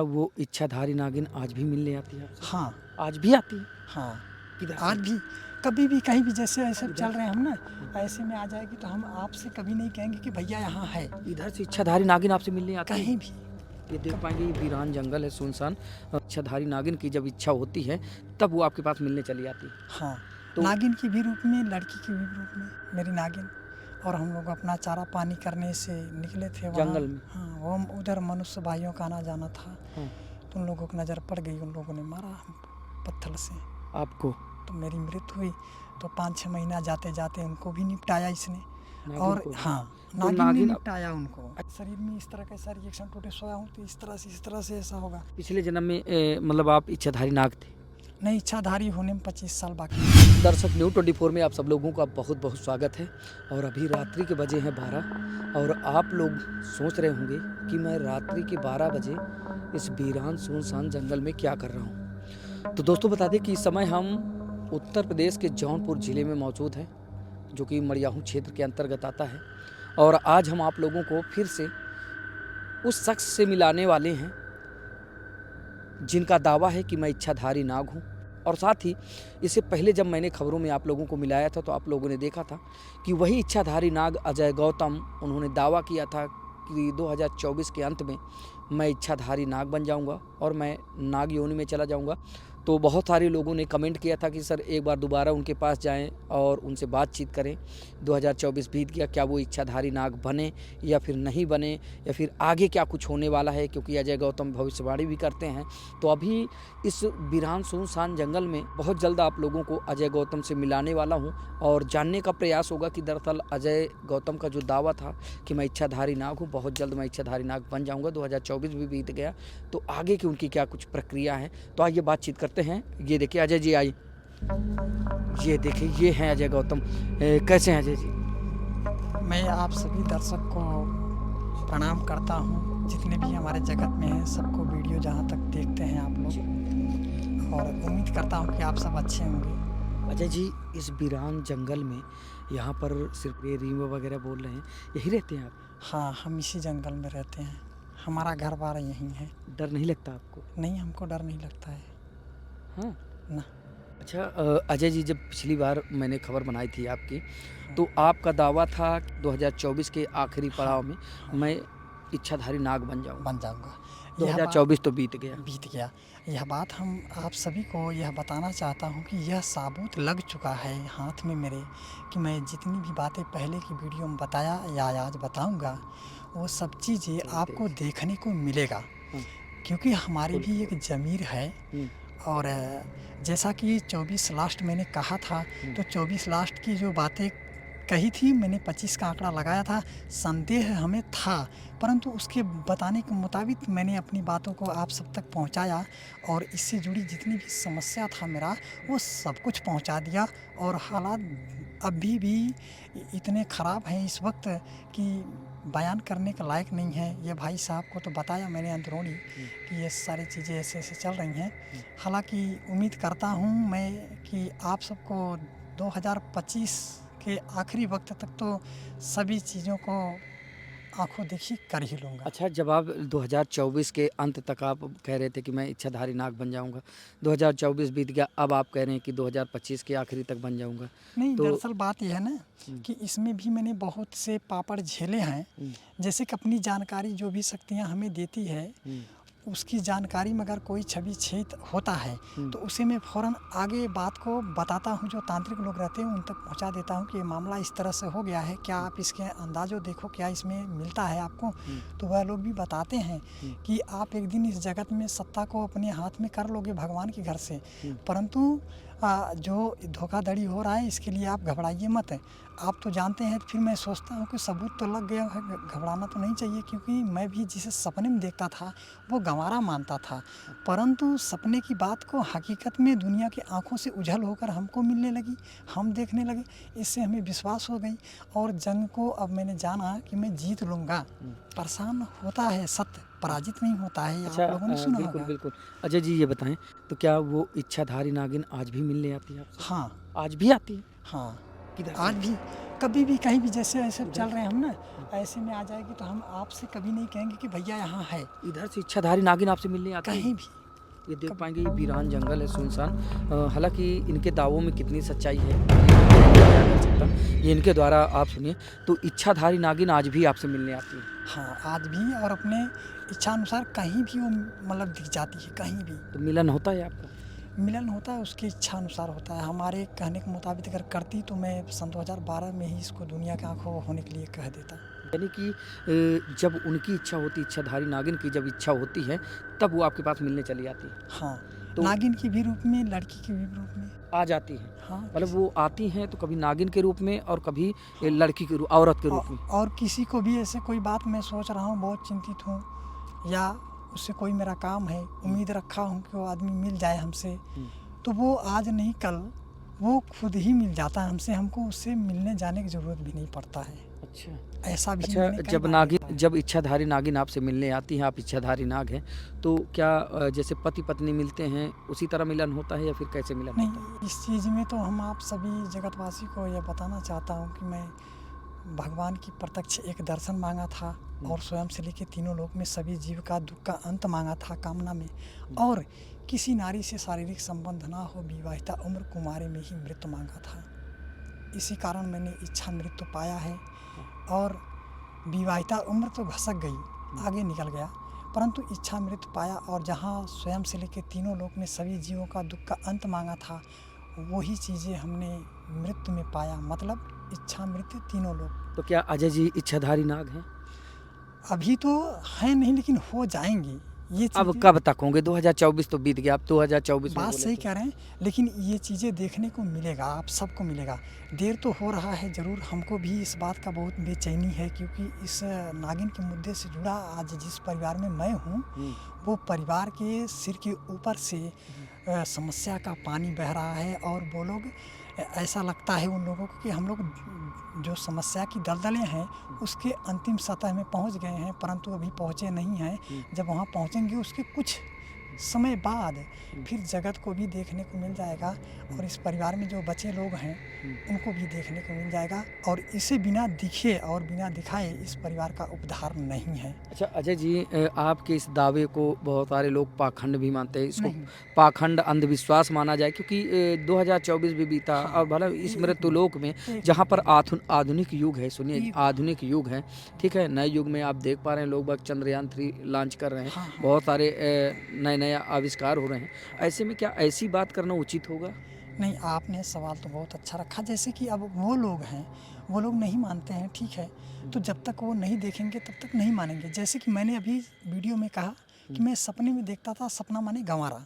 वो इच्छाधारी नागिन आज भी मिलने आती है आपसे? हाँ, आज भी आती है? हाँ, किधर से? आज भी कभी भी कहीं भी जैसे ऐसे इधर? चल रहे हैं हम ना, ऐसे में आ जाएगी तो हम आपसे कभी नहीं कहेंगे कि भैया यहाँ है, इधर से इच्छाधारी नागिन आपसे मिलने आती है? कहीं भी। ये देख पाएंगे, ये वीरान जंगल है, सुनसान। इच्छाधारी नागिन की जब इच्छा होती है तब वो आपके पास मिलने चली आती है। हाँ, तो नागिन के भी रूप में, लड़की के भी रूप में मेरी नागिन। और हम लोग अपना चारा पानी करने से निकले थे वहाँ जंगल में? हाँ, वो उधर मनुष्य भाइयों का आना जाना था, हाँ। तो उन लोगों की नज़र पड़ गई, उन लोगों ने मारा पत्थर से, आपको? तो मेरी मृत्यु हुई। तो 5-6 महीना जाते जाते उनको भी निपटाया इसने। नागिन और को? हाँ, तो नागिन ने नागिन निपटाया उनको। शरीर में इस तरह का ऐसा रिएक्शन, टूटे सोया हूँ तो इस तरह से ऐसा होगा। पिछले जन्म में मतलब आप इच्छाधारी नाग थे? नहीं, इच्छाधारी होने में 25 साल बाकी है। दर्शक न्यूज़ 24 में आप सब लोगों का बहुत बहुत स्वागत है। और अभी रात्रि के बजे हैं 12 और आप लोग सोच रहे होंगे कि मैं रात्रि के 12 बजे इस वीरान सुनसान जंगल में क्या कर रहा हूँ। तो दोस्तों बता दें कि इस समय हम उत्तर प्रदेश के जौनपुर ज़िले में मौजूद हैं, जो कि मड़ियाहू क्षेत्र के अंतर्गत आता है। और आज हम आप लोगों को फिर से उस शख्स से मिलाने वाले हैं जिनका दावा है कि मैं इच्छाधारी नाग हूँ। और साथ ही इससे पहले जब मैंने खबरों में आप लोगों को मिलाया था तो आप लोगों ने देखा था कि वही इच्छाधारी नाग अजय गौतम, उन्होंने दावा किया था कि 2024 के अंत में मैं इच्छाधारी नाग बन जाऊंगा और मैं नाग योनि में चला जाऊंगा। तो बहुत सारे लोगों ने कमेंट किया था कि सर एक बार दोबारा उनके पास जाएं और उनसे बातचीत करें। 2024 बीत गया, क्या वो इच्छाधारी नाग बने या फिर नहीं बने, या फिर आगे क्या कुछ होने वाला है, क्योंकि अजय गौतम भविष्यवाणी भी करते हैं। तो अभी इस वीरान सुनसान जंगल में बहुत जल्द आप लोगों को अजय गौतम से मिलाने वाला हूं और जानने का प्रयास होगा कि दरअसल अजय गौतम का जो दावा था कि मैं इच्छाधारी नाग हूं, बहुत जल्द मैं इच्छाधारी नाग बन जाऊंगा, 2024 भी बीत गया, तो आगे की उनकी क्या कुछ प्रक्रिया है। तो आइए बातचीत करते हैं। ये देखिए अजय जी, आइए। ये देखिए, ये हैं अजय गौतम। कैसे हैं अजय जी? मैं आप सभी दर्शक को प्रणाम करता हूँ, जितने भी हमारे जगत में हैं सबको, वीडियो जहाँ तक देखते हैं आप लोग, और उम्मीद करता हूँ कि आप सब अच्छे होंगे। अजय जी, इस वीरान जंगल में यहाँ पर सिर्फ ये रींव वगैरह बोल रहे हैं, यही रहते हैं आप? हाँ, हम इसी जंगल में रहते हैं, हमारा घर बार यहीं है। डर नहीं लगता आपको? नहीं, हमको डर नहीं लगता है। हाँ ना। अच्छा, अजय जी, जब पिछली बार मैंने खबर बनाई थी आपकी, तो आपका दावा था 2024 के आखिरी पड़ाव में मैं इच्छाधारी नाग बन जाऊंगा। बन जाऊंगा। 2024 तो बीत गया। बीत गया। यह बात हम आप सभी को यह बताना चाहता हूँ कि यह साबूत लग चुका है हाथ में मेरे, कि मैं जितनी भी बातें पहले की वीडियो में बताया या आज बताऊँगा, वो सब चीज़ें आपको देखने को मिलेगा, क्योंकि हमारी भी एक ज़मीर है। और जैसा कि 24 लास्ट मैंने कहा था, तो 24 लास्ट की जो बातें कही थी मैंने, 25 का आंकड़ा लगाया था, संदेह हमें था, परंतु उसके बताने के मुताबिक मैंने अपनी बातों को आप सब तक पहुंचाया, और इससे जुड़ी जितनी भी समस्या था मेरा, वो सब कुछ पहुंचा दिया। और हालात अभी भी इतने ख़राब हैं इस वक्त कि बयान करने के लायक नहीं है। ये भाई साहब को तो बताया मैंने अंदरूनी कि ये सारी चीज़ें ऐसे ऐसे चल रही हैं। हालांकि उम्मीद करता हूँ मैं कि आप सबको 2025 के आखिरी वक्त तक तो सभी चीज़ों को आंखों देखी कर ही लूँगा। अच्छा, जब आप 2024 के अंत तक आप कह रहे थे कि मैं इच्छाधारी नाग बन जाऊंगा, 2024 बीत गया, अब आप कह रहे हैं कि 2025 के आखिरी तक बन जाऊंगा। नहीं, तो दरअसल बात यह है ना कि इसमें भी मैंने बहुत से पापड़ झेले हैं। जैसे कि अपनी जानकारी जो भी शक्तियाँ हमें देती है, उसकी जानकारी में अगर कोई छवि छेद होता है तो उसे मैं फ़ौरन आगे बात को बताता हूँ, जो तांत्रिक लोग रहते हैं उन तक पहुँचा देता हूँ कि ये मामला इस तरह से हो गया है, क्या आप इसके अंदाज़ो देखो, क्या इसमें मिलता है आपको। तो वह लोग भी बताते हैं कि आप एक दिन इस जगत में सत्ता को अपने हाथ में कर लोगे भगवान के घर से, परंतु जो धोखाधड़ी हो रहा है इसके लिए आप घबराइए मत। आप तो जानते हैं, फिर मैं सोचता हूँ कि सबूत तो लग गया है, घबराना तो नहीं चाहिए, क्योंकि मैं भी जिसे सपने में देखता था वो गंवारा मानता था, परंतु सपने की बात को हकीकत में दुनिया की आंखों से उझल होकर हमको मिलने लगी, हम देखने लगे, इससे हमें विश्वास हो गई। और जंग को अब मैंने जाना कि मैं जीत लूँगा। परेशान होता है सत्य, पराजित नहीं होता है। अच्छा, आप लोगों ने सुना बिल्कुल होगा। बिल्कुल। अजय जी, ये बताएं, तो क्या वो इच्छाधारी नागिन आज भी मिलने आती है आपसे? हाँ, आज भी आती है? हाँ, किधर आज से? भी कभी भी कहीं भी जैसे ऐसे चल रहे हैं हम ना, ऐसे में आ जाएगी तो हम आपसे कभी नहीं कहेंगे कि भैया यहाँ है। इधर से इच्छाधारी नागिन आपसे मिलने आती है? कहीं भी ये देख पाएंगे, ये वीरान जंगल है सुनसान। हालांकि इनके दावों में कितनी सच्चाई है ये मैं बयां नहीं कर सकता, ये इनके द्वारा आप सुनिए। तो इच्छाधारी नागिन आज भी आपसे मिलने आती है? हाँ, आज भी, और अपने इच्छा अनुसार कहीं भी वो मतलब दिख जाती है, कहीं भी तो मिलन होता है आपका? मिलन होता है, उसकी इच्छा अनुसार होता है। हमारे कहने के मुताबिक अगर करती तो मैं सन 2012 में ही इसको दुनिया के आंखों होने के लिए कह देता। यानी कि जब उनकी इच्छा होती, इच्छाधारी नागिन की जब इच्छा होती है, तब वो आपके पास मिलने चली आती है? हाँ, तो नागिन के भी रूप में, लड़की के भी रूप में आ जाती है? हाँ, मतलब वो आती हैं तो कभी नागिन के रूप में और कभी लड़की के रूप, औरत के रूप में। और किसी को भी ऐसे कोई बात मैं सोच रहा हूँ, बहुत चिंतित हूँ, या उससे कोई मेरा काम है, उम्मीद रखा हूँ कि वो आदमी मिल जाए हमसे, तो वो आज नहीं कल वो खुद ही मिल जाता है हमसे। हमको उससे मिलने जाने की ज़रूरत भी नहीं पड़ता है। अच्छा, ऐसा भी अच्छा। मैंने कई जब बार नागिन, देखा है। जब इच्छाधारी नागिन आपसे मिलने आती हैं, आप इच्छाधारी नाग हैं, तो क्या जैसे पति पत्नी मिलते हैं उसी तरह मिलन होता है या फिर कैसे मिलन होता है? नहीं, इस चीज़ में तो हम आप सभी जगतवासी को यह बताना चाहता हूँ कि मैं भगवान की प्रत्यक्ष एक दर्शन मांगा था, और स्वयं से लेके तीनों लोक में सभी जीव का दुख का अंत मांगा था कामना में, और किसी नारी से शारीरिक संबंध ना हो, विवाहिता उम्र कुमारी में ही मृत्यु मांगा था। इसी कारण मैंने इच्छा मृत्यु पाया है, और विवाहिता उम्र तो घसक गई, आगे निकल गया, परंतु इच्छा मृत्यु पाया। और जहाँ स्वयं से लेकर तीनों लोक में सभी जीवों का दुख का अंत मांगा था, वही चीज़ें हमने मृत्यु में पाया, मतलब इच्छा मृत्यु तीनों लोक। तो क्या अजय जी इच्छाधारी नाग हैं? अभी तो है नहीं, लेकिन हो जाएंगे ये अब चीज़ें। कब तक होंगे? 2024 तो बीत गया, अब 2024 में बात बोले सही तो। कह रहे हैं, लेकिन ये चीज़ें देखने को मिलेगा, आप सबको मिलेगा। देर तो हो रहा है ज़रूर, हमको भी इस बात का बहुत बेचैनी है, क्योंकि इस नागिन के मुद्दे से जुड़ा आज जिस परिवार में मैं हूँ, वो परिवार के सिर के ऊपर से समस्या का पानी बह रहा है, और वो लोग ऐसा लगता है उन लोगों को कि हम लोग जो समस्या की दलदलें हैं उसके अंतिम सतह में पहुंच गए हैं, परंतु अभी पहुंचे नहीं हैं। जब वहां पहुंचेंगे उसके कुछ समय बाद फिर जगत को भी देखने को मिल जाएगा, और इस परिवार में जो बचे लोग हैं उनको भी देखने को मिल जाएगा, और इसे बिना दिखे और बिना दिखाए इस परिवार का उपधार नहीं है। अच्छा अजय जी, आपके इस दावे को बहुत सारे लोग पाखंड भी मानते हैं, इसको नहीं। पाखंड अंधविश्वास माना जाए, क्योंकि 2024 भी बीता, हाँ। और भला इस एक मृत्युलोक में एक जहाँ पर आधुनिक युग है, सुनिए युग। आधुनिक युग है, ठीक है, नए युग में आप देख पा रहे हैं लोग बाग चंद्रयान 3 लॉन्च कर रहे हैं, हाँ, हाँ। बहुत सारे नए नए आविष्कार हो रहे हैं, ऐसे में क्या ऐसी बात करना उचित होगा? नहीं, आपने सवाल तो बहुत अच्छा रखा। जैसे कि अब वो लोग हैं, वो लोग नहीं मानते हैं, ठीक है, तो जब तक वो नहीं देखेंगे तब तक नहीं मानेंगे। जैसे कि मैंने अभी वीडियो में कहा कि मैं सपने में देखता था, सपना माने गंवारा।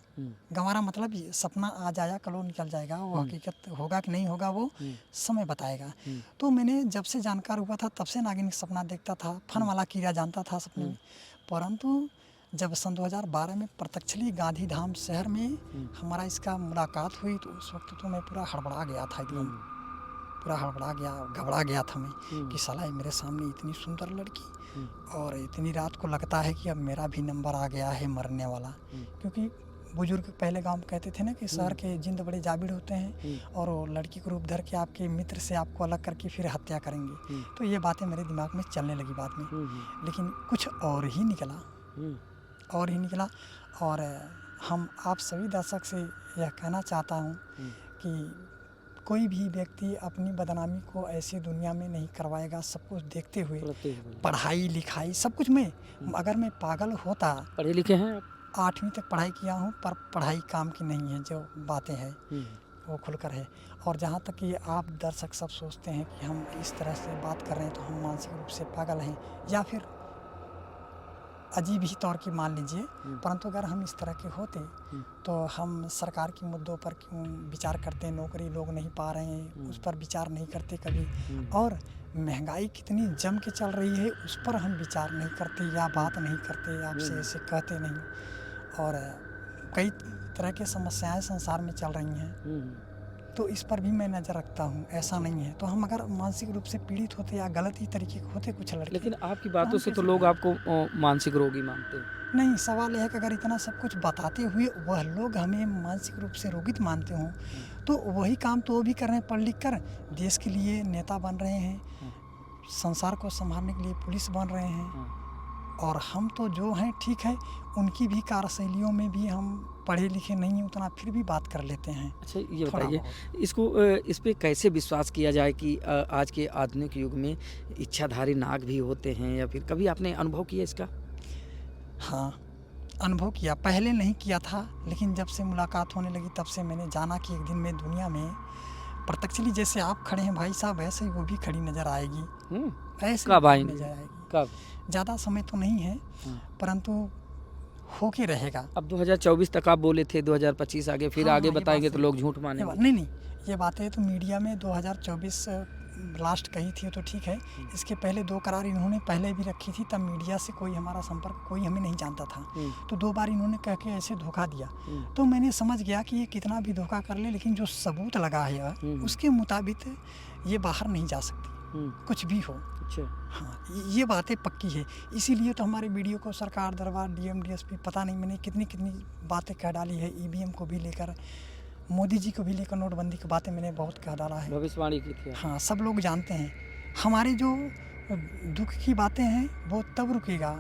गंवारा मतलब ये सपना आ जाया कलो निकल जाएगा, वो हकीकत होगा कि नहीं होगा वो समय बताएगा। तो मैंने जब से जानकार हुआ था तब से नागिन का सपना देखता था, फन वाला कीड़ा जानता था सपने में, परंतु जब सन 2012 में प्रत्यक्षली गांधी धाम शहर में हमारा इसका मुलाकात हुई, तो उस वक्त तो मैं पूरा हड़बड़ा गया था, एकदम पूरा हड़बड़ा गया, घबरा गया था मैं कि साला मेरे सामने इतनी सुंदर लड़की, और इतनी रात को लगता है कि अब मेरा भी नंबर आ गया है मरने वाला। क्योंकि बुजुर्ग पहले गांव में कहते थे ना कि शहर के जिंद बड़े जाबिड़ होते हैं, और वो लड़की को रूप धर के आपके मित्र से आपको अलग करके फिर हत्या करेंगे। तो ये बातें मेरे दिमाग में चलने लगी बाद में, लेकिन कुछ और ही निकला, और ही निकला। और हम आप सभी दर्शक से यह कहना चाहता हूँ कि कोई भी व्यक्ति अपनी बदनामी को ऐसी दुनिया में नहीं करवाएगा। सब कुछ देखते हुए, पढ़ाई लिखाई सब कुछ में, अगर मैं पागल होता, पढ़े लिखे हैं आप? 8वीं तक पढ़ाई किया हूँ, पर पढ़ाई काम की नहीं है, जो बातें हैं वो खुलकर है। और जहाँ तक कि आप दर्शक सब सोचते हैं कि हम इस तरह से बात कर रहे हैं तो हम मानसिक रूप से पागल हैं, या फिर अजीब ही तौर की मान लीजिए, परंतु अगर हम इस तरह के होते तो हम सरकार के मुद्दों पर क्यों विचार करते? नौकरी लोग नहीं पा रहे हैं, उस पर विचार नहीं करते कभी, और महंगाई कितनी जम के चल रही है उस पर हम विचार नहीं करते या बात नहीं करते, आपसे ऐसे कहते नहीं। और कई तरह की समस्याएं संसार में चल रही हैं, तो इस पर भी मैं नज़र रखता हूँ, ऐसा नहीं है। तो हम अगर मानसिक रूप से पीड़ित होते या गलत ही तरीके के होते कुछ लड़के, लेकिन आपकी तो बातों हम से तो कैसे लोग करें? आपको मानसिक रोगी मानते हैं। नहीं, सवाल यह है कि अगर इतना सब कुछ बताते हुए वह लोग हमें मानसिक रूप से रोगित मानते हों, तो वही काम तो वो भी कर रहे हैं पढ़ लिख कर, देश के लिए नेता बन रहे हैं, संसार को संभालने के लिए पुलिस बन रहे हैं। और हम तो जो हैं ठीक है, उनकी भी कार्यशैलियों में भी हम पढ़े लिखे नहीं हैं उतना, फिर भी बात कर लेते हैं अच्छा ये थोड़ा बताइए, बहुत। इसको इस पे कैसे विश्वास किया जाए कि आज के आधुनिक युग में इच्छाधारी नाग भी होते हैं, या फिर कभी आपने अनुभव किया इसका? हाँ, अनुभव किया, पहले नहीं किया था, लेकिन जब से मुलाकात होने लगी तब से मैंने जाना कि एक दिन में दुनिया में प्रत्यक्षली जैसे आप खड़े हैं भाई साहब, ऐसे ही वो भी खड़ी नज़र आएगी। ऐसे कब ही आएंगे? नज़र आएगी। कब? ज़्यादा समय तो नहीं है, परंतु हो के रहेगा। अब 2024 तक आप बोले थे, 2025 आगे, फिर हाँ, आगे हाँ, ये बताएंगे बात तो सही लोग झूठ ये मानेंगे। नहीं नहीं, ये बातें तो मीडिया में 2024 लास्ट कही थी तो ठीक है। इसके पहले 2 करार इन्होंने पहले भी रखी थी, तब मीडिया से कोई हमारा संपर्क, कोई हमें नहीं जानता था। तो 2 बार इन्होंने कह के ऐसे धोखा दिया। तो मैंने समझ गया कि ये कितना भी धोखा कर ले, लेकिन जो सबूत लगा है उसके मुताबिक ये बाहर नहीं जा सकती, कुछ भी हो। अच्छा। हाँ, ये बातें पक्की है। इसीलिए तो हमारे वीडियो को सरकार दरबार, डीएम डीएसपी, पता नहीं मैंने कितनी कितनी बातें कह डाली है। ईवीएम को भी लेकर, मोदी जी को भी लेकर, नोटबंदी की बातें मैंने बहुत कह डाला है। भविष्यवाणी की थी। हाँ, सब लोग जानते हैं। हमारे जो दुख की बातें हैं वो तब रुकेगा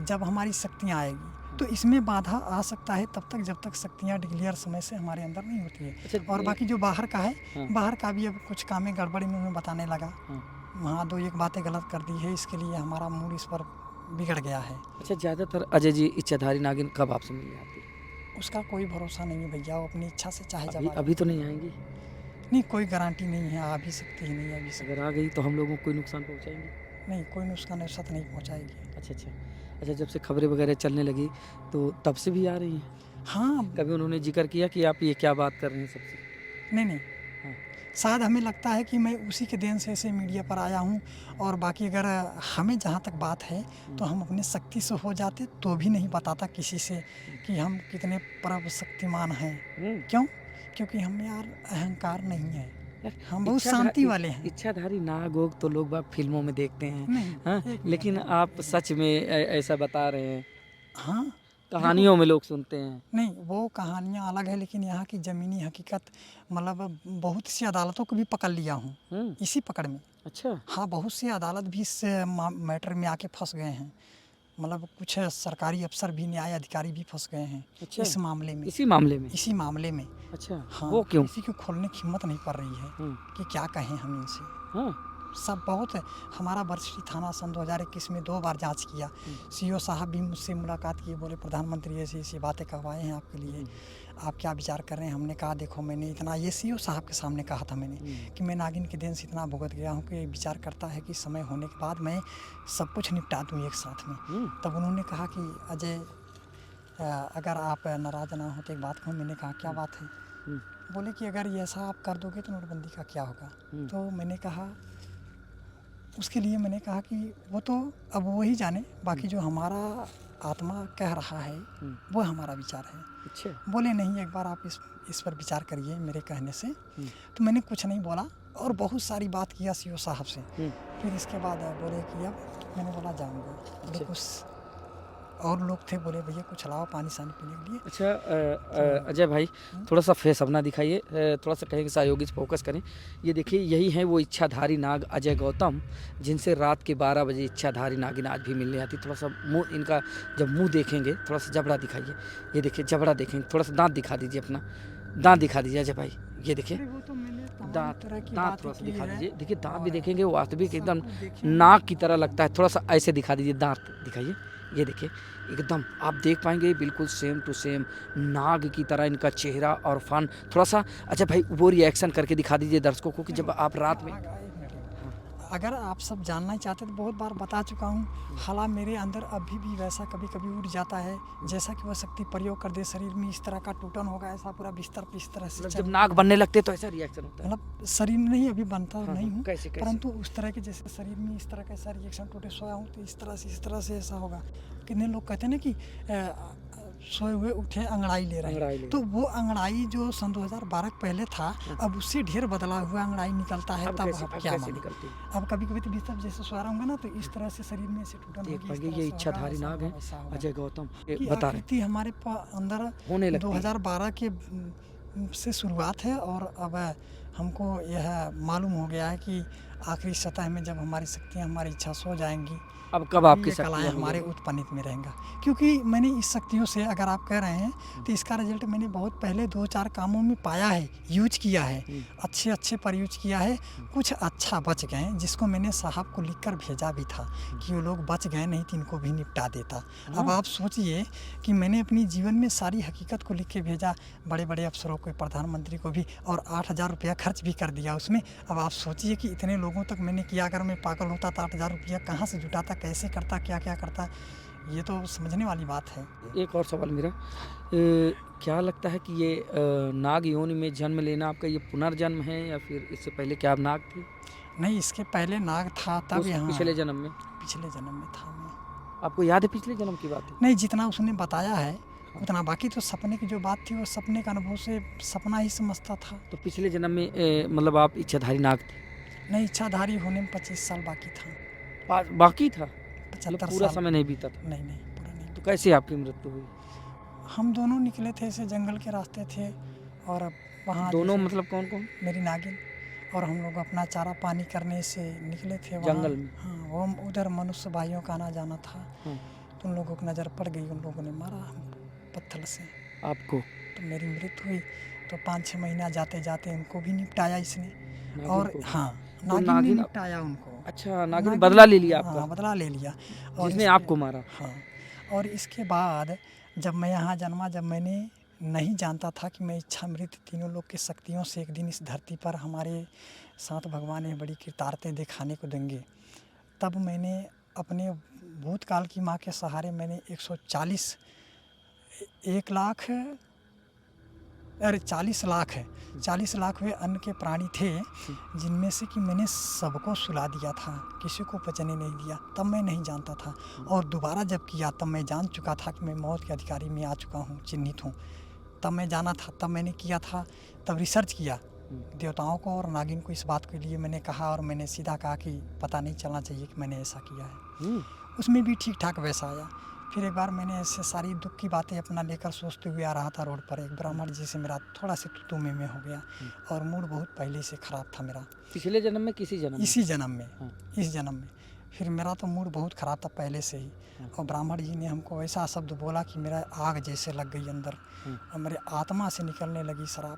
जब हमारी शक्तियाँ आएगी। तो इसमें बाधा आ सकता है तब तक जब तक शक्तियाँ डिक्लेयर समय से हमारे अंदर नहीं होती है। अच्छा, और बाकी जो बाहर का है, हाँ। बाहर का भी अब कुछ कामें गड़बड़ इन्होंने बताने लगा। हाँ। वहाँ 2-1 बातें गलत कर दी है, इसके लिए हमारा मूड इस पर बिगड़ गया है। अच्छा, ज़्यादातर अजय जी इच्छाधारी नागिन कब आपसे मिलने आती है? उसका कोई भरोसा नहीं है भैया, वो अपनी इच्छा से चाहे जब आए। अभी तो नहीं आएंगी? नहीं, कोई गारंटी नहीं है, आ भी सकती है, नहीं आ भी सकती। अगर आ गई तो हम लोगों को कोई नुकसान पहुंचाएंगी? नहीं, कोई नुकसान औसत नहीं पहुँचाएगी। अच्छा, जब से खबरें वगैरह चलने लगी तो तब से भी आ रही हैं? हाँ, कभी उन्होंने जिक्र किया कि आप ये क्या बात कर रहे हैं सबसे? नहीं, हाँ। शायद हमें लगता है कि मैं उसी के देन से ऐसे मीडिया पर आया हूँ। और बाकी अगर हमें जहाँ तक बात है तो हम अपने शक्ति से हो जाते तो भी नहीं बताता किसी से कि हम कितने परम शक्तिमान हैं। क्यों? क्योंकि हम यार अहंकार नहीं है, हम बहुत शांति वाले हैं। इच्छाधारी नाग ओग तो लोग बाग फिल्मों में देखते हैं, नहीं, हाँ, एक मिनट, लेकिन आप सच में ऐसा बता रहे हैं? हाँ, कहानियों में लोग सुनते हैं। नहीं, वो कहानियाँ अलग है, लेकिन यहाँ की ज़मीनी हकीकत, मतलब बहुत सी अदालतों को भी पकड़ लिया हूँ इसी पकड़ में। अच्छा। हाँ, बहुत सी अदालत भी इस मैटर में आके फंस गए हैं। मतलब कुछ सरकारी अफसर भी, न्याय अधिकारी भी फंस गए हैं। अच्छा। इस मामले में, इसी मामले में? इसी मामले में। अच्छा। हाँ, वो क्यों? किसी को खोलने की हिम्मत नहीं पड़ रही है कि क्या कहें हम इनसे। हाँ। सब बहुत हमारा बरसिटी थाना सन 2021 में 2 बार जांच किया। सीओ साहब भी मुझसे मुलाकात किए, बोले प्रधानमंत्री ऐसी ऐसी बातें कहवाए हैं आपके लिए, आप क्या विचार कर रहे हैं? हमने कहा देखो, मैंने इतना, ये सीओ साहब के सामने कहा था मैंने कि मैं नागिन के देन से इतना भुगत गया हूँ कि विचार करता है कि समय होने के बाद मैं सब कुछ निपटा दूँ एक साथ में। तब उन्होंने कहा कि अजय, अगर आप नाराज़ ना हो तो एक बात कहूँ। मैंने कहा क्या बात है? बोले कि अगर ये ऐसा आप कर दोगे तो नोटबंदी का क्या होगा? तो मैंने कहा, उसके लिए मैंने कहा कि वो तो अब वही जाने, बाकी जो हमारा आत्मा कह रहा है वो हमारा विचार है। अच्छा। बोले नहीं, एक बार आप इस पर विचार करिए मेरे कहने से। तो मैंने कुछ नहीं बोला और बहुत सारी बात किया सीओ साहब से। फिर इसके बाद बोले कि अब मैंने बोला जाऊँगा। बोले कुछ और लोग थे, बोले भैया कुछ लाओ पानी सानी पीने के लिए। अच्छा, अजय भाई थोड़ा सा फेस अपना दिखाइए, थोड़ा सा कहेंगे सहयोगी से फोकस करें। ये देखिए, यही है वो इच्छाधारी नाग अजय गौतम, जिनसे रात के 12 बजे इच्छाधारी नागिन आज भी मिलने आती। थोड़ा सा मुँह इनका जब मुँह देखेंगे, थोड़ा सा जबड़ा दिखाइए। ये देखिए जबड़ा देखेंगे, थोड़ा सा दांत दिखा दीजिए, अपना दांत दिखा दीजिए अजय भाई। ये देखिए दांत, दांत थोड़ा सा दिखा दीजिए। देखिए दांत भी देखेंगे वास्तविक एकदम नाग की तरह लगता है। थोड़ा सा ऐसे दिखा दीजिए, दांत दिखाइए। ये देखिए एकदम आप देख पाएंगे बिल्कुल सेम टू सेम नाग की तरह इनका चेहरा और फन। थोड़ा सा अच्छा भाई वो रिएक्शन करके दिखा दीजिए दर्शकों को कि जब आप रात में, अगर आप सब जानना चाहते तो बहुत बार बता चुका हूँ। हालांकि मेरे अंदर अभी भी वैसा कभी कभी उठ जाता है, जैसा कि वह शक्ति प्रयोग कर दे, शरीर में इस तरह का टूटन होगा, ऐसा पूरा बिस्तर पे इस तरह से जब नाग बनने लगते तो ऐसा रिएक्शन होता है? मतलब शरीर में नहीं, अभी बनता नहीं हूँ, कैसे? परंतु उस तरह के जैसे शरीर में इस तरह का ऐसा रिएक्शन, टूटे सोया हूँ तो इस तरह से ऐसा होगा। कितने लोग कहते हैं ना कि सोए हुए उठे अंगड़ाई ले रहे अंगड़ाई ले हैं। तो वो अंगड़ाई जो सन 2012 पहले था, अब उससे ढेर बदला हुआ अंगड़ाई निकलता है। अब तब कैसे आप अब क्या कैसे माने? निकलती है? अब कभी कभी तो बिस्तर जैसे सो रहा होगा ना, तो इस तरह से शरीर में से टूटन देख होगी, इस पाएंगे तरह ये से होगा, इच्छाधारी ऐसा नाग होगा, है वैसा होगा। अजय गौतम ये कि बता रहे आकृति हमारे अंदर होने लगती है। 2012 के से शुरुआत है, और अब हमको यह मालूम हो गया है कि आखिरी सतह में जब हमारी शक्तियाँ, हमारी इच्छा सो जाएंगी, अब कब तभी आपकी ये कलाएँ शक्तियाँ हमारे मिलेंगी? उत्पन्नित में रहेंगा। क्योंकि मैंने इस शक्तियों से, अगर आप कह रहे हैं, तो इसका रिजल्ट मैंने बहुत पहले 2-4 कामों में पाया है, यूज किया है, अच्छे अच्छे पर यूज किया है। कुछ अच्छा बच गए, जिसको मैंने साहब को लिख कर भेजा भी था कि वो लोग बच गए, नहीं तो इनको भी निपटा देता। अब आप सोचिए कि मैंने अपनी जीवन में सारी हकीकत को लिख के भेजा, बड़े बड़े अफसरों को, प्रधानमंत्री को भी, और 8,000 रुपया खर्च भी कर दिया उसमें। अब आप सोचिए कि इतने लोगों तक मैंने किया, अगर मैं पागल होता तो 8,000 रुपया कहाँ से जुटाता, कैसे करता, क्या क्या करता, ये तो समझने वाली बात है। एक और सवाल मेरा, क्या लगता है कि ये नाग योनि में जन्म लेना आपका ये पुनर्जन्म है, या फिर इससे पहले क्या आप नाग थे? नहीं, इसके पहले नाग था, तब उस यहाँ पिछले जन्म में पिछले जन्म में था मैं। आपको याद है पिछले जन्म की बात है? नहीं, जितना उसने बताया है उतना, बाकी तो सपने की जो बात थी वो सपने का अनुभव से सपना ही समझता था। तो पिछले जन्म में मतलब आप इच्छाधारी नाग थे? नहीं, इच्छाधारी होने में 25 साल बाकी था, बाकी था, मतलब 75 पूरा साल। समय नहीं बीता था। नहीं नहीं, पूरा नहीं। तो कैसे आपकी मृत्यु हुई? हम दोनों निकले थे, ऐसे जंगल के रास्ते थे, और वहाँ दोनों जैसे मतलब कौन कौन? मेरी नागिन और हम लोग अपना चारा पानी करने से निकले थे वहाँ। जंगल में? हाँ, वो उधर मनुष्य भाइयों का आना जाना था, हाँ। तो उन लोगों को नज़र पड़ गई, उन लोगों ने मारा हमको पत्थर से, आपको? तो मेरी मृत्यु हुई। तो 5-6 महीना जाते जाते उनको भी निपटाया इसने, नागिन और को? हाँ, तो नागिन ने नागिन निपटाया उनको। अच्छा, नागिन ने नागिन बदला ले लिया हाँ, आपका, बदला ले लिया। और जिसने इसके आपको मारा? हाँ, और इसके बाद जब मैं यहाँ जन्मा, जब मैंने नहीं जानता था कि मैं इच्छामृत तीनों लोग की शक्तियों से एक दिन इस धरती पर हमारे साथ भगवान ये बड़ी कृतार्थें दिखाने को देंगे, तब मैंने अपने भूतकाल की माँ के सहारे मैंने 140 40 लाख वे अन्न के प्राणी थे, जिनमें से कि मैंने सबको सुला दिया था, किसी को पचने नहीं दिया। तब मैं नहीं जानता था, और दोबारा जब किया तब मैं जान चुका था कि मैं मौत के अधिकारी में आ चुका हूँ, चिन्हित हूँ। तब मैं जाना था, तब मैंने किया था, तब रिसर्च किया देवताओं को और नागिन को, इस बात के लिए मैंने कहा, और मैंने सीधा कहा कि पता नहीं चलना चाहिए कि मैंने ऐसा किया है। उसमें भी ठीक ठाक वैसा आया। फिर एक बार मैंने ऐसे सारी दुख की बातें अपना लेकर सोचते हुए आ रहा था रोड पर, एक ब्राह्मण जी से मेरा थोड़ा सा तू में हो गया, और मूड बहुत पहले से ख़राब था मेरा। पिछले जन्म में? किसी जन्म में? इसी जन्म में। हाँ। इस जन्म में फिर मेरा तो मूड बहुत ख़राब था पहले से ही, और ब्राह्मण जी ने हमको ऐसा शब्द बोला कि मेरा आग जैसे लग गई अंदर, और मेरे आत्मा से निकलने लगी शराब,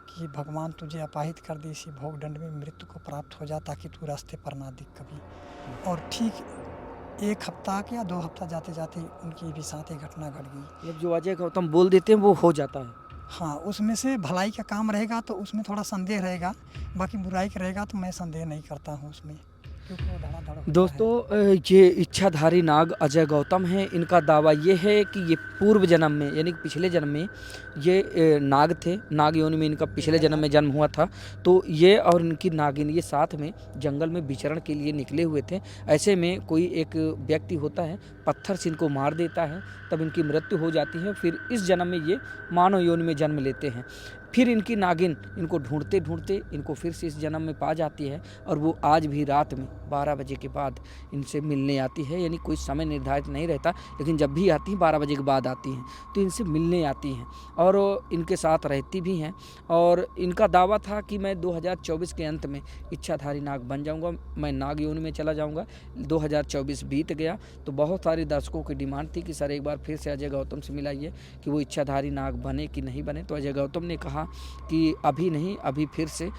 कि भगवान तुझे अपाहित कर दे, इसी भोग दंड में मृत्यु को प्राप्त हो जा, ताकि तू रास्ते पर ना दिख कभी। और ठीक 1 हफ्ता या 2 हफ्ता जाते जाते उनकी भी साथ एक घटना घट गई। जब जो अजय गौतम बोल देते हैं वो हो जाता है? हाँ, उसमें से भलाई का काम रहेगा तो उसमें थोड़ा संदेह रहेगा, बाकी बुराई का रहेगा तो मैं संदेह नहीं करता हूँ उसमें, क्योंकि वो धड़ाधड़ होता है। दोस्तों, ये इच्छाधारी नाग अजय गौतम हैं। इनका दावा ये है कि ये पूर्व जन्म में, यानी कि पिछले जन्म में ये नाग थे, नाग योनि में इनका पिछले जन्म में जन्म हुआ था। तो ये और इनकी नागिन ये साथ में जंगल में विचरण के लिए निकले हुए थे। ऐसे में कोई एक व्यक्ति होता है, पत्थर से इनको मार देता है, तब इनकी मृत्यु हो जाती है। फिर इस जन्म में ये मानव योनि में जन्म लेते हैं। फिर इनकी नागिन इनको ढूंढते ढूंढते इनको फिर से इस जन्म में पा जाती है, और वो आज भी रात में 12 बजे के बाद इनसे मिलने आती है। यानी कोई समय निर्धारित नहीं रहता, लेकिन जब भी आती हैं 12 बजे के बाद आती हैं, तो इनसे मिलने आती हैं और इनके साथ रहती भी हैं। और इनका दावा था कि मैं 2024 के अंत में इच्छाधारी नाग बन जाऊंगा, मैं नाग योनि में चला जाऊंगा। 2024 बीत गया, तो बहुत सारे दर्शकों की डिमांड थी कि सर एक बार फिर से अजय गौतम से मिलाइए कि वो इच्छाधारी नाग बने कि नहीं बने। तो अजय गौतम ने कहा कि अभी नहीं, अभी फिर से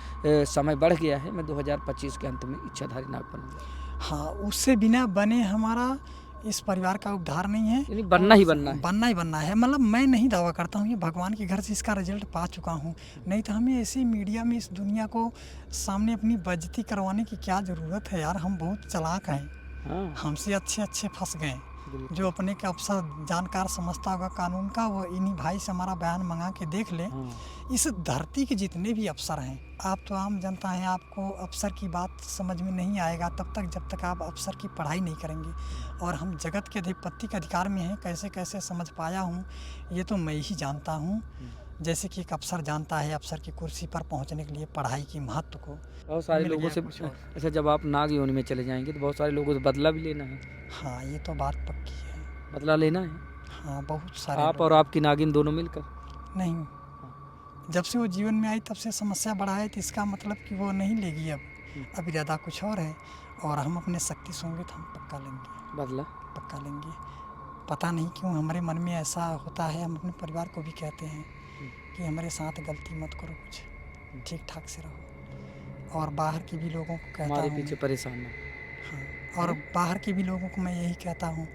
समय बढ़ गया है, मैं 2025 के अंत में इच्छाधारी नाग बनूंगा। हाँ, उससे बिना बने हमारा इस परिवार का उद्धार नहीं है, यानी बनना ही बनना है। बनना ही बनना है। मतलब मैं नहीं दावा करता हूँ, ये भगवान के घर से इसका रिजल्ट पा चुका हूँ, नहीं तो हमें ऐसी मीडिया में इस दुनिया को सामने अपनी बेइज्जती करवाने की क्या ज़रूरत है यार। हम बहुत चालाक हैं, हाँ। हमसे अच्छे फंस गए, बिल्कुल। जो अपने के अफसर जानकार समझता होगा कानून का, वो इन्हीं भाई से हमारा बयान मंगा के देख ले। हाँ, इस धरती के जितने भी अफसर हैं, आप तो आम जनता हैं, आपको अफसर की बात समझ में नहीं आएगा तब तक जब तक आप अफसर की पढ़ाई नहीं करेंगे। और हम जगत के अधिपति के अधिकार में हैं, कैसे कैसे समझ पाया हूँ ये तो मैं ही जानता हूँ। जैसे कि एक अफसर जानता है अफसर की कुर्सी पर पहुँचने के लिए पढ़ाई की महत्व को। बहुत सारे मिल लोगों गया से कुछ और। अच्छा, जब आप नाग योनि में चले जाएँगे तो बहुत सारे लोगों से बदला भी लेना है, हाँ, ये तो बात पक्की है। बदला लेना है, हाँ, बहुत सारे आप लोग। और आपकी नागिन दोनों मिलकर? नहीं, जब से वो जीवन में आई तब से समस्या बढ़ा है, तो इसका मतलब कि वो नहीं लेगी अब। अब इरादा कुछ और है, और हम अपने शक्ति से होंगे तो हम पक्का लेंगे, बदला? पक्का लेंगे। पता नहीं क्यों हमारे मन में ऐसा होता है। हम अपने परिवार को भी कहते हैं कि हमारे साथ गलती मत करो, कुछ ठीक ठाक से रहो। और बाहर के भी लोगों को कहता हमारे हूँ पीछे परेशान ना। हाँ, और बाहर के भी लोगों को मैं यही कहता हूँ,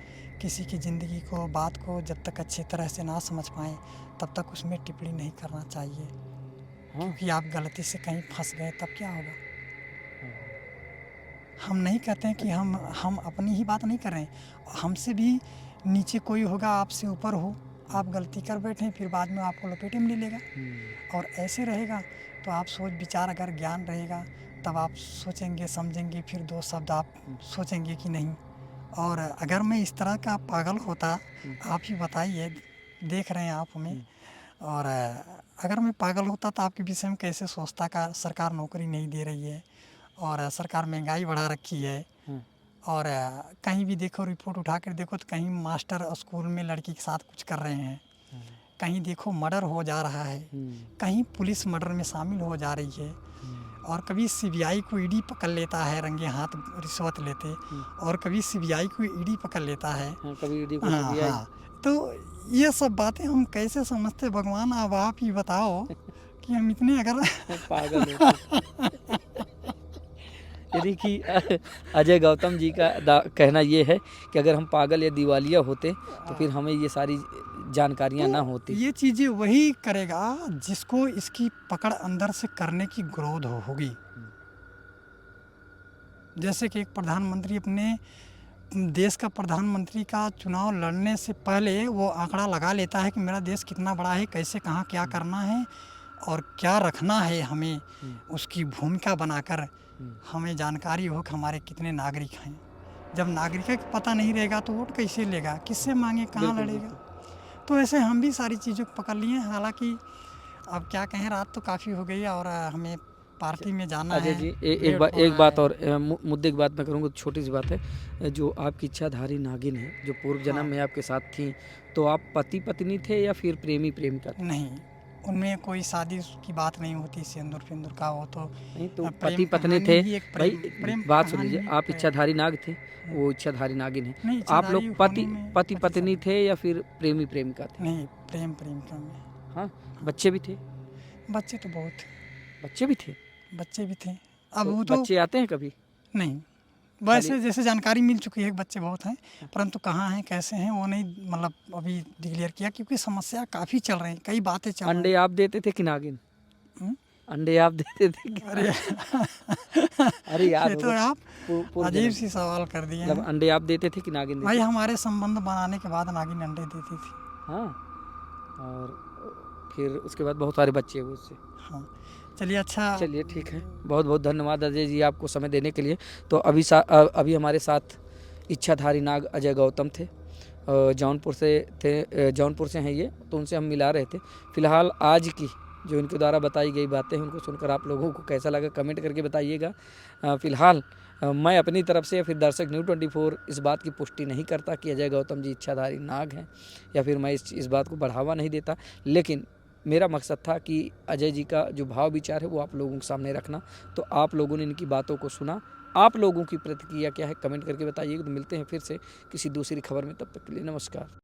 किसी की ज़िंदगी को, बात को जब तक अच्छी तरह से ना समझ पाएँ तब तक उसमें टिप्पणी नहीं करना चाहिए। हाँ, क्योंकि आप गलती से कहीं फंस गए तब क्या होगा। हम नहीं कहते हैं कि हम अपनी ही बात नहीं कर रहे हैं, हमसे भी नीचे कोई होगा, आपसे ऊपर हो, आप गलती कर बैठे फिर बाद में आपको लपेटे में ले लेगा। और ऐसे रहेगा तो आप सोच विचार, अगर ज्ञान रहेगा तब आप सोचेंगे समझेंगे, फिर दो शब्द आप सोचेंगे कि नहीं। और अगर मैं इस तरह का पागल होता, आप ही बताइए, देख रहे हैं आप हमें, और अगर मैं पागल होता तो आपके विषय में कैसे सोचता का सरकार नौकरी नहीं दे रही है और सरकार महंगाई बढ़ा रखी है। और कहीं भी देखो, रिपोर्ट उठा कर देखो तो कहीं मास्टर स्कूल में लड़की के साथ कुछ कर रहे हैं, कहीं देखो मर्डर हो जा रहा है, कहीं पुलिस मर्डर में शामिल हो जा रही है, और कभी सीबीआई को ईडी पकड़ लेता है रंगे हाथ रिश्वत लेते, और कभी सीबीआई को ईडी पकड़ लेता है। कभी ईडी को हाँ सीबीआई। हाँ, तो ये सब बातें हम कैसे समझते भगवान, अब आप ही बताओ कि हम इतने अगर पागल होते। यदि कि अजय गौतम जी का कहना ये है कि अगर हम पागल या दिवालिया होते तो फिर हमें ये सारी जानकारियां ना होती। ये चीज़ें वही करेगा जिसको इसकी पकड़ अंदर से करने की ग्रोथ होगी। जैसे कि एक प्रधानमंत्री अपने देश का प्रधानमंत्री का चुनाव लड़ने से पहले वो आंकड़ा लगा लेता है कि मेरा देश कितना बड़ा है, कैसे कहाँ क्या करना है और क्या रखना है हमें, उसकी भूमिका बनाकर हमें जानकारी हो कि हमारे कितने नागरिक हैं। जब नागरिक का पता नहीं रहेगा तो वोट कैसे लेगा, किससे मांगे, कहाँ लड़ेगा। तो ऐसे हम भी सारी चीज़ों को पकड़ लिए। हालांकि अब क्या कहें, रात तो काफ़ी हो गई और हमें पार्टी में जाना अजय है। जी एक बात और मुद्दे की बात मैं करूँगा, छोटी सी बात है। जो आपकी इच्छाधारी नागिन है, जो पूर्व जन्म में आपके साथ थी, तो आप पति पत्नी थे या फिर प्रेमी प्रेमिका थे? नहीं, उनमें कोई शादी की बात नहीं होती, सिंदूर फिंदूर का वो तो नहीं, तो प्रेम पति पत्नी कहानी थे ही एक भाई। प्रेम बात सुन कहानी लीजिए, ही आप प्रेम। इच्छाधारी नाग थे, वो इच्छाधारी नागिन है। नहीं, आप लोग इच्छाधारी होने में पति पति पत्नी शादी। थे या फिर प्रेमी प्रेमिका थे? नहीं, प्रेम प्रेमिका में। हाँ, बच्चे भी थे? बच्चे तो बहुत थे, बच्चे भी थे? बच्चे भी थे। अब तो वो तो बच्चे आते हैं कभी? नहीं, वैसे जैसे जानकारी मिल चुकी है कि बच्चे बहुत हैं, परंतु कहाँ हैं कैसे हैं वो नहीं मतलब अभी डिक्लेयर किया, क्योंकि समस्या काफ़ी चल रही, कई बातें चल रही। अंडे आप देते थे कि नागिन? अंडे आप देते थे कि? अरे अरे याद ये तो होगा, आप पूर्व अजीब जन्म। सी सवाल कर दिए मतलब हैं अंडे आप देते थे कि नागिन देती भाई। थी? हमारे संबंध बनाने के बाद नागिन अंडे देती थी। हाँ, और फिर उसके बाद बहुत सारे बच्चे हुए उससे। हाँ, चलिए अच्छा। चलिए ठीक है, बहुत बहुत धन्यवाद अजय जी आपको समय देने के लिए। तो अभी हमारे साथ इच्छाधारी नाग अजय गौतम थे, जौनपुर से थे, जौनपुर से हैं ये, तो उनसे हम मिला रहे थे। फिलहाल आज की जो इनके द्वारा बताई गई बातें हैं उनको सुनकर आप लोगों को कैसा लगा कमेंट करके बताइएगा। फिलहाल मैं अपनी तरफ से या फिर दर्शक न्यूज़ 24 इस बात की पुष्टि नहीं करता कि अजय गौतम जी इच्छाधारी नाग हैं, या फिर मैं इस बात को बढ़ावा नहीं देता, लेकिन मेरा मकसद था कि अजय जी का जो भाव विचार है वो आप लोगों के सामने रखना। तो आप लोगों ने इनकी बातों को सुना, आप लोगों की प्रतिक्रिया क्या है कमेंट करके बताइएगा। तो मिलते हैं फिर से किसी दूसरी खबर में, तब तक के लिए नमस्कार।